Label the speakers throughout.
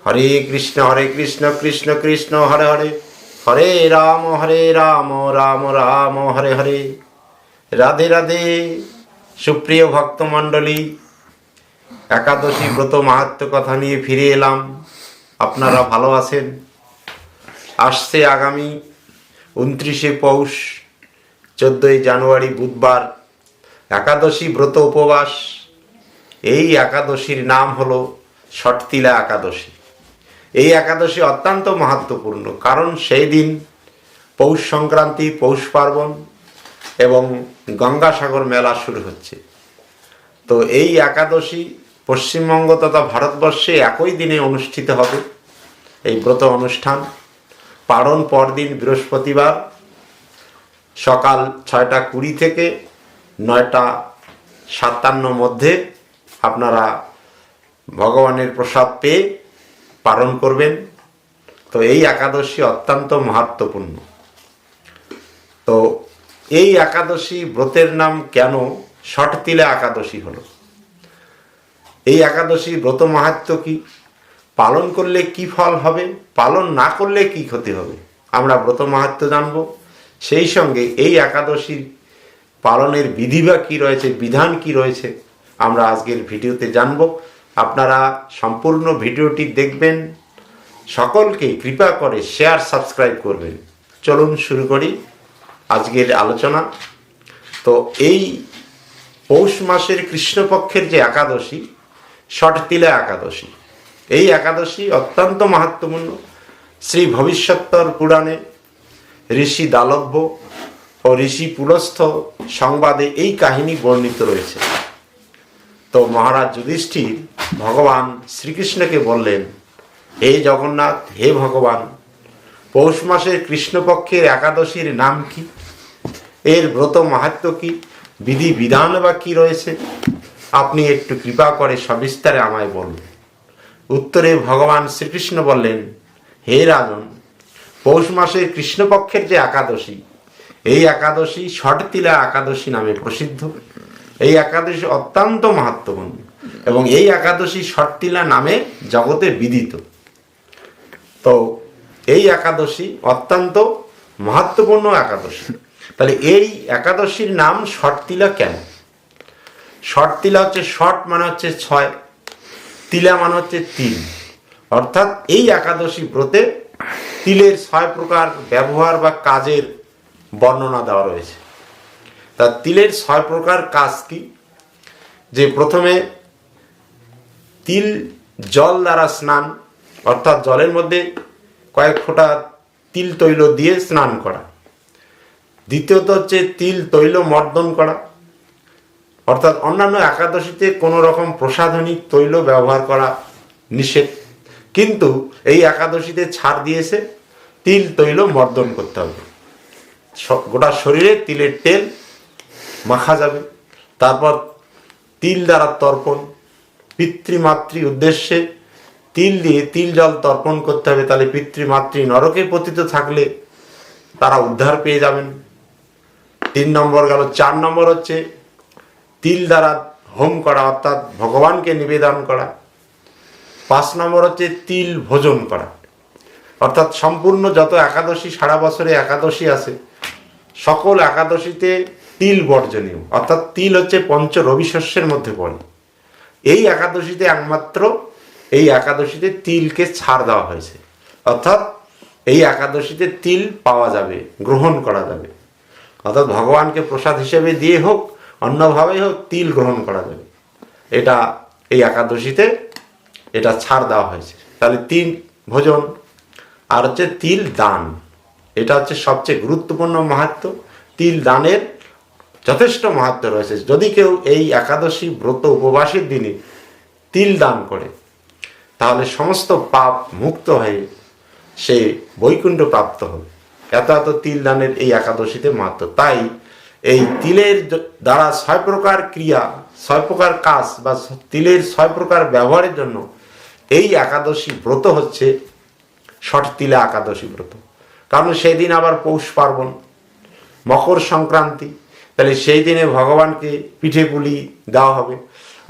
Speaker 1: হরে কৃষ্ণ কৃষ্ণ কৃষ্ণ হরে হরে, হরে রাম রাম রাম হরে হরে। রাধে রাধে। সুপ্রিয় ভক্তমণ্ডলী, একাদশী ব্রত মাহাত্ম্য কথা নিয়ে ফিরে এলাম। আপনারা ভালো আছেন? আসছে আগামী 29শে পৌষ, 14ই জানুয়ারি বুধবার একাদশী ব্রত উপবাস। এই একাদশীর নাম হলো ষটতিলা একাদশী। এই একাদশী অত্যন্ত মাহাত্ম্যপূর্ণ, কারণ সেই দিন পৌষ সংক্রান্তি, পৌষ পার্বণ এবং গঙ্গাসাগর মেলা শুরু হচ্ছে। তো এই একাদশী পশ্চিমবঙ্গ তথা ভারতবর্ষে একই দিনে অনুষ্ঠিত হবে এই ব্রত অনুষ্ঠান। পারণ পরদিন বৃহস্পতিবার সকাল 6টা 20 থেকে 9টা 57 মধ্যে আপনারা ভগবানের প্রসাদ পেয়ে পালন করবেন। তো এই একাদশী অত্যন্ত মাহাত্ম্যপূর্ণ। তো এই একাদশী ব্রতের নাম কেন ষটতিলা একাদশী হলো? এই একাদশী ব্রত মাহাত্ম্য কি? পালন করলে কি ফল হবে, পালন না করলে কি ক্ষতি হবে, আমরা ব্রত মাহাত্ম্য জানব। সেই সঙ্গে এই একাদশীর পালনের বিধি বা কী রয়েছে, বিধান কি রয়েছে, আমরা আজকের ভিডিওতে জানব। আপনারা সম্পূর্ণ ভিডিওটি দেখবেন। সকলকে কৃপা করে শেয়ার সাবস্ক্রাইব করবেন। চলুন শুরু করি আজকের আলোচনা। তো এই পৌষ মাসের কৃষ্ণপক্ষের যে একাদশী, ষটতিলা একাদশী, এই একাদশী অত্যন্ত মাহাত্ম্যপূর্ণ। শ্রী ভবিষ্যত্তর পুরাণে ঋষি দালভ্য ও ঋষি পুলস্থ সংবাদে এই কাহিনী বর্ণিত রয়েছে। তো মহারাজ যুধিষ্ঠির ভগবান শ্রীকৃষ্ণকে বললেন, হে জগন্নাথ, হে ভগবান, পৌষ মাসের কৃষ্ণপক্ষের একাদশীর নাম কি, এর ব্রত মাহাত্ম্য কি, বিধি বিধান বা কি রয়েছে, আপনি একটু কৃপা করে সবিস্তারে আমায় বলুন। উত্তরে ভগবান শ্রীকৃষ্ণ বললেন, হে রাজন, পৌষ মাসের কৃষ্ণপক্ষের যে একাদশী, এই একাদশী ষটতিলা একাদশী নামে প্রসিদ্ধ। এই একাদশী অত্যন্ত মাহাত্ম্যপূর্ণ এবং এই একাদশী ষটতিলা নামে জগতে বিদিত। তো এই একাদশী অত্যন্ত মাহাত্ম্যপূর্ণ একাদশী। তাহলে এই একাদশীর নাম ষটতিলা কেন? ষটতিলা হচ্ছে, ষট মানে হচ্ছে 6, তিলা মানে হচ্ছে তিল। অর্থাৎ এই একাদশী ব্রতে তিলের 6 প্রকার ব্যবহার বা কাজের বর্ণনা দেওয়া রয়েছে। তা তিলের 6 প্রকার কাজ কি? যে প্রথমে তিল জল দ্বারা স্নান, অর্থাৎ জলের মধ্যে কয়েক ফোঁটা তিল তৈল দিয়ে স্নান করা। দ্বিতীয়ত হচ্ছে তিল তৈল মর্দন করা, অর্থাৎ অন্যান্য একাদশীতে কোনো রকম প্রসাধনিক তৈল ব্যবহার করা নিষেধ, কিন্তু এই একাদশীতে ছাড় দিয়েছে, তিল তৈল মর্দন করতে হবে। গোটা শরীরে তিলের তেল মাখা যাবে। তারপর তিল দ্বারা তর্পণ, পিতৃমাতৃ উদ্দেশ্যে তিল দিয়ে তিল জল তর্পণ করতে হবে। তাহলে পিতৃমাতৃ নরকে পতিত থাকলে তারা উদ্ধার পেয়ে যাবেন। 3 নম্বর গেল। 4 নম্বর হচ্ছে তিল দ্বারা হোম করা, অর্থাৎ ভগবানকে নিবেদন করা। 5 নম্বর হচ্ছে তিল ভোজন করা, অর্থাৎ সম্পূর্ণ যত একাদশী সারা বছরে একাদশী আছে, সকল একাদশীতে তিল বর্জনীয়, অর্থাৎ তিল হচ্ছে পঞ্চ রবি শস্যের মধ্যে পড়ে। এই একাদশীতে একমাত্র এই একাদশীতে তিলকে ছাড় দেওয়া হয়েছে, অর্থাৎ এই একাদশীতে তিল পাওয়া যাবে, গ্রহণ করা যাবে, অর্থাৎ ভগবানকে প্রসাদ হিসেবে দিয়ে হোক, অন্যভাবেই হোক, তিল গ্রহণ করা যাবে। এটা এই একাদশীতে এটা ছাড় দেওয়া হয়েছে। তাহলে তিল ভোজন, আর হচ্ছে তিল দান, এটা হচ্ছে সবচেয়ে গুরুত্বপূর্ণ মাহাত্ম্য। তিল দানের যথেষ্ট মাহাত্ম্য রয়েছে। যদি কেউ এই একাদশী ব্রত উপবাসের দিনে তিল দান করে, তাহলে সমস্ত পাপ মুক্ত হয়ে সে বৈকুণ্ঠ প্রাপ্ত হবে। এত এত তিল দানের এই একাদশীতে মাহাত্ম্য। তাই এই তিলের দ্বারা 6 প্রকার ক্রিয়া, 6 প্রকার কাজ বা তিলের 6 প্রকার ব্যবহারের জন্য এই একাদশী ব্রত হচ্ছে ষটতিলা একাদশী ব্রত। কারণ সেই দিন আবার পৌষ পার্বণ, মকর সংক্রান্তি, তাহলে সেই দিনে ভগবানকে পিঠে পুলি দেওয়া হবে।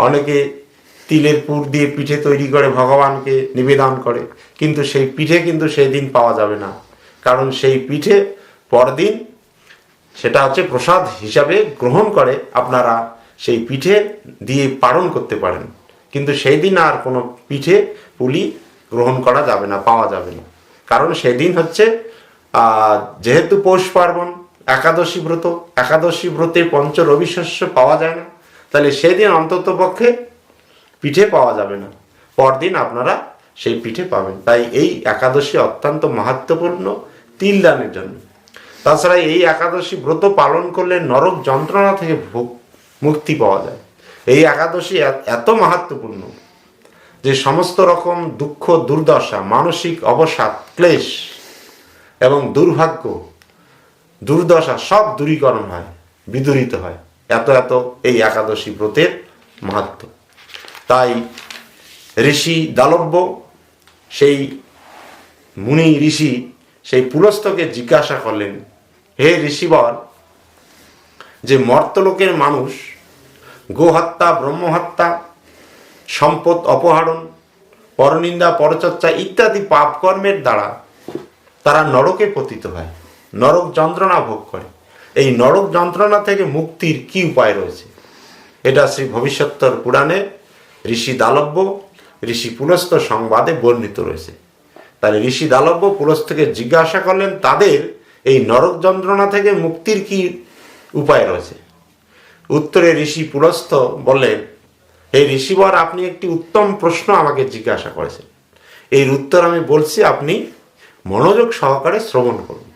Speaker 1: অনেকে তিলের পুর দিয়ে পিঠে তৈরি করে ভগবানকে নিবেদন করে, কিন্তু সেই পিঠে কিন্তু সেই দিন পাওয়া যাবে না, কারণ সেই পিঠে পরদিন সেটা হচ্ছে প্রসাদ হিসাবে গ্রহণ করে আপনারা সেই পিঠে দিয়ে পালন করতে পারেন, কিন্তু সেই দিন আর কোনো পিঠে পুলি গ্রহণ করা যাবে না, পাওয়া যাবে না। কারণ সেদিন হচ্ছে যেহেতু পৌষ পার্বণ, একাদশী ব্রত, একাদশী ব্রতে পঞ্চ রবি শস্য পাওয়া যায় না, তাহলে সেদিন অন্তত পক্ষে পিঠে পাওয়া যাবে না, পরদিন আপনারা সেই পিঠে পাবেন। তাই এই একাদশী অত্যন্ত মাহাত্ম্যপূর্ণ তিল দানের জন্য। তাছাড়া এই একাদশী ব্রত পালন করলে নরক যন্ত্রণা থেকে মুক্তি পাওয়া যায়। এই একাদশী এত মাহাত্ম্যপূর্ণ যে সমস্ত রকম দুঃখ, দুর্দশা, মানসিক অবসাদ, ক্লেশ এবং দুর্ভাগ্য, দুর্দশা সব দূরীকরণ হয়, বিদূরিত হয়। এত এত এই একাদশী ব্রতের মাহাত্ম্য। তাই ঋষি দালব্য, সেই মুনি ঋষি সেই পুলস্তকে জিজ্ঞাসা করলেন, হে ঋষিবর, যে মর্তলোকের মানুষ গোহত্যা, ব্রহ্মহত্যা, সম্পদ অপহরণ, পরনিন্দা, পরচর্চা ইত্যাদি পাপ কর্মের দ্বারা তারা নরকে পতিত হয়, নরক যন্ত্রণা ভোগ করে। এই নরক যন্ত্রণা থেকে মুক্তির কি উপায় রয়েছে? এটা শ্রী ভবিষ্যত্তর পুরাণে ঋষি দালব্য, ঋষি পুলস্ত সংবাদে বর্ণিত রয়েছে। তাহলে ঋষি দালব্য পুলস্তকে জিজ্ঞাসা করলেন তাদের এই নরক যন্ত্রণা থেকে মুক্তির কি উপায় রয়েছে। উত্তরে ঋষি পুলস্ত বললেন, এই ঋষিবর, আপনি একটি উত্তম প্রশ্ন আমাকে জিজ্ঞাসা করেছেন। এর উত্তর আমি বলছি, আপনি মনোযোগ সহকারে শ্রবণ করুন।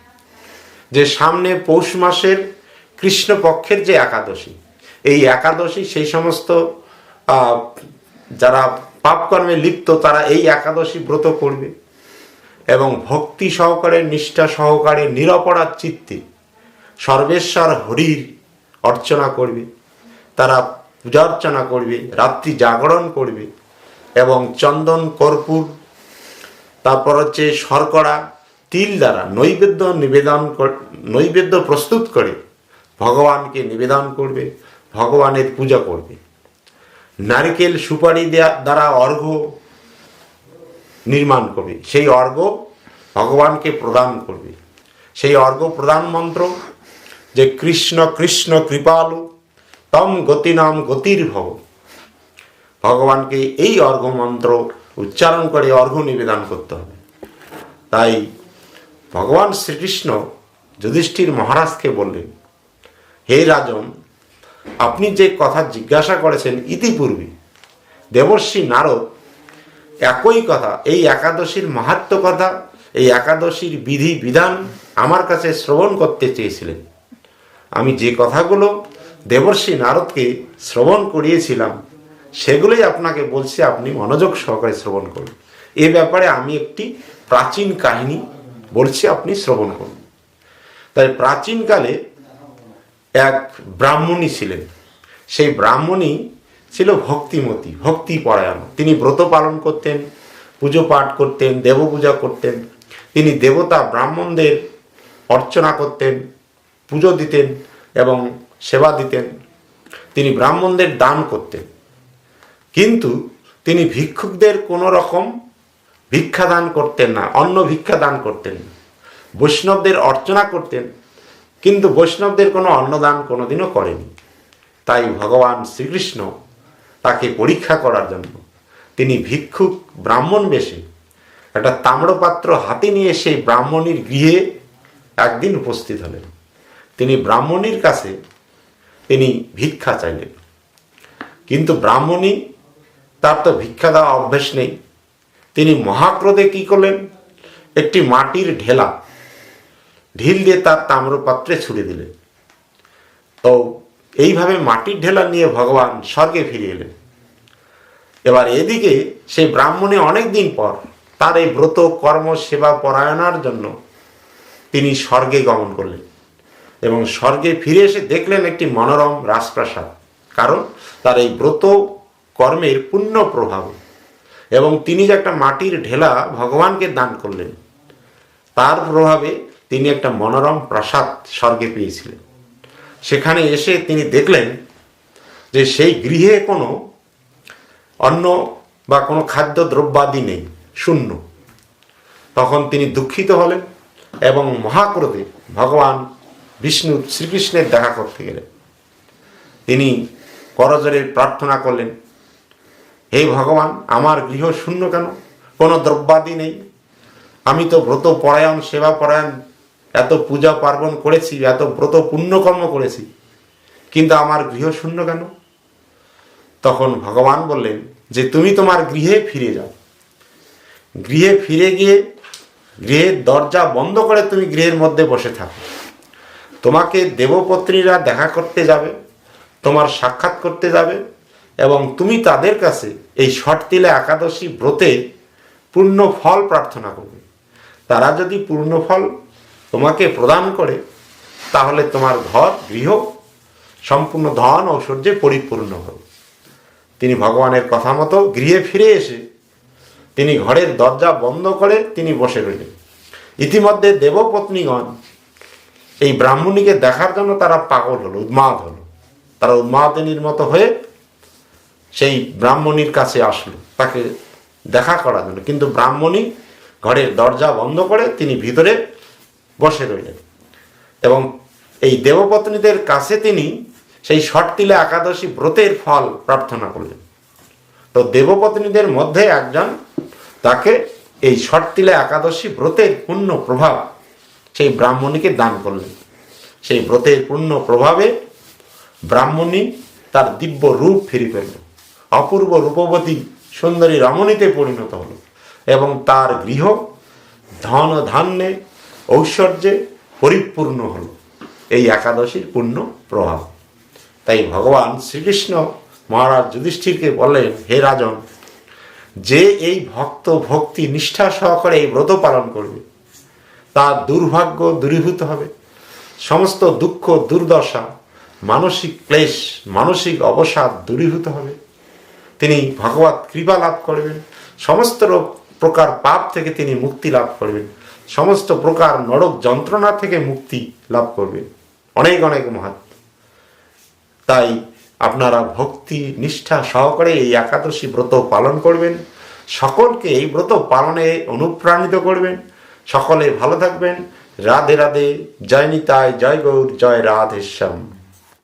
Speaker 1: যে সামনে পৌষ মাসের কৃষ্ণপক্ষের যে একাদশী, এই একাদশী সেই সমস্ত যারা পাপকর্মে লিপ্ত তারা এই একাদশী ব্রত করবে এবং ভক্তি সহকারে, নিষ্ঠা সহকারে, নিরপরাধ চিত্তে সর্বেশ্বর হরির অর্চনা করবে। তারা পূজা অর্চনা করবে, রাত্রি জাগরণ করবে এবং চন্দন, কর্পূর, তারপর হচ্ছে শর্করা, তিল দ্বারা নৈবেদ্য প্রস্তুত করে ভগবানকে নিবেদন করবে, ভগবানের পূজা করবে। নারকেল, সুপারি দ্বারা অর্ঘ্য নির্মাণ করবে, সেই অর্ঘ্য ভগবানকে প্রদান করবে। সেই অর্ঘ্য প্রদান মন্ত্র যে কৃষ্ণ কৃষ্ণ কৃপালু তম গতিনাম গতির্ভব, ভগবানকে এই অর্ঘ্য মন্ত্র উচ্চারণ করে অর্ঘ্য নিবেদন করতে হবে। তাই ভগবান শ্রীকৃষ্ণ যুধিষ্ঠির মহারাজকে বললেন, হে রাজন, আপনি যে কথা জিজ্ঞাসা করেছেন ইতিপূর্বে দেবর্ষি নারদ একই কথা, এই একাদশীর মাহাত্ম্য কথা, এই একাদশীর বিধি বিধান আমার কাছে শ্রবণ করতে চেয়েছিলেন। আমি যে কথাগুলো দেবর্ষি নারদকে শ্রবণ করিয়েছিলাম সেগুলোই আপনাকে বলছি, আপনি মনোযোগ সহকারে শ্রবণ করুন। এ ব্যাপারে আমি একটি প্রাচীন কাহিনী বলছি, আপনি শ্রবণ করুন। তাই প্রাচীনকালে এক ব্রাহ্মণী ছিলেন। সেই ব্রাহ্মণী ছিল ভক্তিমতী, ভক্তি পরায়ণ। তিনি ব্রত পালন করতেন, পুজো পাঠ করতেন, দেবপূজা করতেন। তিনি দেবতা ব্রাহ্মণদের অর্চনা করতেন, পুজো দিতেন এবং সেবা দিতেন। তিনি ব্রাহ্মণদের দান করতেন, কিন্তু তিনি ভিক্ষুকদের কোনো রকম ভিক্ষা দান করতেন না, অন্ন ভিক্ষা দান করতেন না। বৈষ্ণবদের অর্চনা করতেন, কিন্তু বৈষ্ণবদের কোনো অন্নদান কোনোদিনও করেনি। তাই ভগবান শ্রীকৃষ্ণ তাকে পরীক্ষা করার জন্য তিনি ভিক্ষুক ব্রাহ্মণ বেশে একটা তাম্রপাত্র হাতে নিয়ে সেই ব্রাহ্মণীর গৃহে একদিন উপস্থিত হলেন। তিনি ব্রাহ্মণীর কাছে তিনি ভিক্ষা চাইলেন, কিন্তু ব্রাহ্মণী, তার তো ভিক্ষা দেওয়া অভ্যেস নেই। তিনি মহাক্রোধে কি করলেন, একটি মাটির ঢিল দিয়ে তার তাম্রপাত্রে ছুড়ে দিলেন। তো এইভাবে মাটির ঢেলা নিয়ে ভগবান স্বর্গে ফিরে এলেন। এবার এদিকে সেই ব্রাহ্মণী অনেক দিন পর তার এই ব্রত কর্ম সেবা পরায়ণার জন্য তিনি স্বর্গে গমন করলেন এবং স্বর্গে ফিরে এসে দেখলেন একটি মনোরম রাজপ্রাসাদ। কারণ তার এই ব্রত কর্মের পুণ্য প্রভাব এবং তিনি যে একটা মাটির ঢেলা ভগবানকে দান করলেন তার প্রভাবে তিনি একটা মনোরম প্রাসাদ স্বর্গে পেয়েছিলেন। সেখানে এসে তিনি দেখলেন যে সেই গৃহে কোনো অন্ন বা কোনো খাদ্য দ্রব্যাদি নেই, শূন্য। তখন তিনি দুঃখিত হলেন এবং মহাক্রোধে ভগবান বিষ্ণু শ্রীকৃষ্ণের দেখা করতে গেলেন। তিনি করজোড়ে প্রার্থনা করলেন, হে ভগবান, আমার গৃহ শূন্য কেন? কোনো দ্রব্যাদি নেই। আমি তো ব্রত পরায়ণ, সেবা পরায়ণ, এত পূজা পার্বণ করেছি, এত ব্রত পুণ্যকর্ম করেছি, কিন্তু আমার গৃহ শূন্য কেন? তখন ভগবান বললেন যে তুমি তোমার গৃহে ফিরে যাও। গৃহে ফিরে গিয়ে গৃহের দরজা বন্ধ করে তুমি গৃহের মধ্যে বসে থাকো। তোমাকে দেবপত্নীরা দেখা করতে যাবে, তোমার সাক্ষাৎ করতে যাবে, এবং তুমি তাদের কাছে এই ষটতিলা একাদশী ব্রতে পূর্ণ ফল প্রার্থনা করবে। তারা যদি পূর্ণ ফল তোমাকে প্রদান করে, তাহলে তোমার ঘর গৃহ সম্পূর্ণ ধন ঐশ্বর্যে পরিপূর্ণ হবে। তিনি ভগবানের কথা মতো গৃহে ফিরে এসে তিনি ঘরের দরজা বন্ধ করে তিনি বসে রইলেন। ইতিমধ্যে দেবপত্নীগণ এই ব্রাহ্মণীকে দেখার জন্য তারা পাগল হলো, উন্মাদ হলো। তারা উন্মাদিনীর মতো হয়ে সেই ব্রাহ্মণীর কাছে আসলো তাকে দেখা করার জন্য, কিন্তু ব্রাহ্মণী ঘরের দরজা বন্ধ করে তিনি ভিতরে বসে রইলেন। এবং এই দেবপত্নীদের কাছে তিনি সেই ষটতিলা একাদশী ব্রতের ফল প্রার্থনা করলেন। তো দেবপত্নীদের মধ্যে একজন তাকে এই ষটতিলা একাদশী ব্রতের পূর্ণ প্রভাব সেই ব্রাহ্মণীকে দান করলেন। সেই ব্রতের পূর্ণ প্রভাবে ব্রাহ্মণী তার দিব্য রূপ ফিরে পেল, অপূর্ব রূপবতী সুন্দরী রমণীতে পরিণত হল, এবং তার গৃহ ধন ধান্যে ঐশ্বর্যে পরিপূর্ণ হল এই একাদশীর পূর্ণ প্রভাব। তাই ভগবান শ্রীকৃষ্ণ মহারাজ যুধিষ্ঠিরকে বললেন, হে রাজন, যে এই ভক্ত ভক্তি নিষ্ঠা সহকারে এই ব্রত পালন করবে তার দুর্ভাগ্য দূরীভূত হবে, সমস্ত দুঃখ দুর্দশা, মানসিক ক্লেশ, মানসিক অবসাদ দূরীভূত হবে। তিনি ভগবত কৃপা লাভ করবেন, সমস্ত প্রকার পাপ থেকে তিনি মুক্তি লাভ করবেন, সমস্ত প্রকার নরক যন্ত্রণা থেকে মুক্তি লাভ করবেন। অনেক অনেক মাহাত্ম্য। তাই আপনারা ভক্তি নিষ্ঠা সহকারে এই একাদশী ব্রত পালন করবেন, সকলকে এই ব্রত পালনে অনুপ্রাণিত করবেন। সকলে ভালো থাকবেন। রাধে রাধে। জয় নিতাই, জয় গৌর, জয় রাধেশ্যাম।